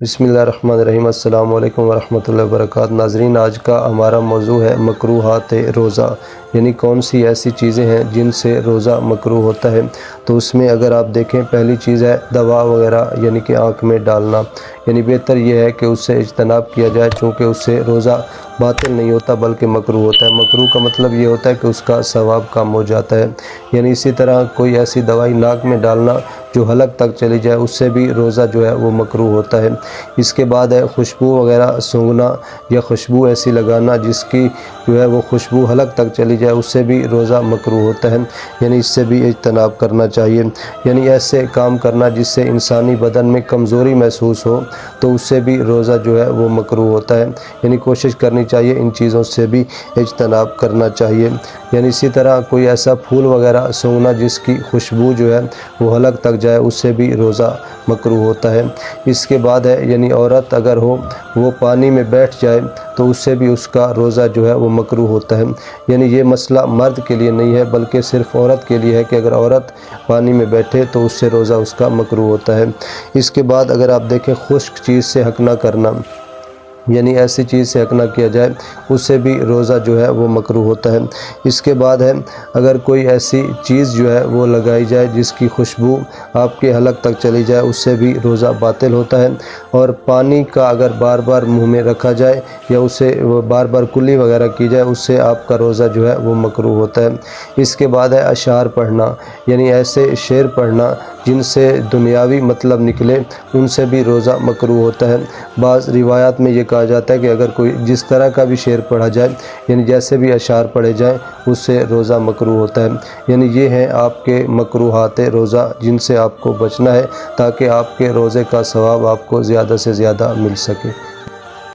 بسم اللہ الرحمن الرحیم۔ السلام علیکم ورحمۃ اللہ وبرکاتہ۔ ناظرین، آج کا ہمارا موضوع ہے مکروہات روزہ، یعنی کون سی ایسی چیزیں ہیں جن سے روزہ مکروہ ہوتا ہے۔ تو اس میں اگر آپ دیکھیں، پہلی چیز ہے دوا وغیرہ، یعنی کہ آنکھ میں ڈالنا، یعنی بہتر یہ ہے کہ اس سے اجتناب کیا جائے، چونکہ اس سے روزہ باطل نہیں ہوتا بلکہ مکروہ ہوتا ہے۔ مکروہ کا مطلب یہ ہوتا ہے کہ اس کا ثواب کم ہو جاتا ہے۔ یعنی اسی طرح کوئی ایسی دوائی ناک میں ڈالنا جو حلق تک چلی جائے، اس سے بھی روزہ جو ہے وہ مکروہ ہوتا ہے۔ اس کے بعد ہے خوشبو وغیرہ سونگھنا یا خوشبو ایسی لگانا جس کی جو ہے وہ خوشبو حلق تک چلی جائے، اس سے بھی روزہ مکروہ ہوتا ہے، یعنی اس سے بھی اجتناب کرنا چاہیے۔ یعنی ایسے کام کرنا جس سے انسانی بدن میں کمزوری محسوس ہو، تو اس سے بھی روزہ جو ہے وہ مکروہ ہوتا ہے۔ یعنی کوشش کرنی چاہیے ان چیزوں سے بھی اجتناب کرنا چاہیے۔ یعنی اسی طرح کوئی ایسا پھول وغیرہ سونگھنا جس کی خوشبو جو ہے وہ حلق تک جائے، اس سے بھی روزہ مکروہ ہوتا ہے۔ اس کے بعد ہے یعنی عورت اگر ہو وہ پانی میں بیٹھ جائے تو اس سے بھی اس کا روزہ جو ہے وہ مکروہ ہوتا ہے۔ یعنی یہ مسئلہ مرد کے لیے نہیں ہے بلکہ صرف عورت کے لیے ہے کہ اگر عورت پانی میں بیٹھے تو اس سے روزہ اس کا مکروہ ہوتا ہے۔ اس کے بعد اگر آپ دیکھیں خشک چیز سے حق نہ کرنا، یعنی ایسی چیز سے حق نہ کیا جائے، اس سے بھی روزہ جو ہے وہ مکروہ ہوتا ہے۔ اس کے بعد ہے اگر کوئی ایسی چیز جو ہے وہ لگائی جائے جس کی خوشبو آپ کے حلق تک چلی جائے، اس سے بھی روزہ باطل ہوتا ہے۔ اور پانی کا اگر بار بار منہ میں رکھا جائے یا اسے بار بار کلی وغیرہ کی جائے، اس سے آپ کا روزہ جو ہے وہ مکروہ ہوتا ہے۔ اس کے بعد ہے اشعار پڑھنا، یعنی ایسے شعر پڑھنا جن سے دنیاوی مطلب نکلے، ان سے بھی روزہ مکروہ ہوتا ہے۔ بعض روایات میں یہ کہا جاتا ہے کہ اگر کوئی جس طرح کا بھی شعر پڑھا جائے، یعنی جیسے بھی اشعار پڑھے جائیں، اس سے روزہ مکروہ ہوتا ہے۔ یعنی یہ ہیں آپ کے مکروہات روزہ جن سے آپ کو بچنا ہے تاکہ آپ کے روزے کا ثواب آپ کو زیادہ سے زیادہ مل سکے۔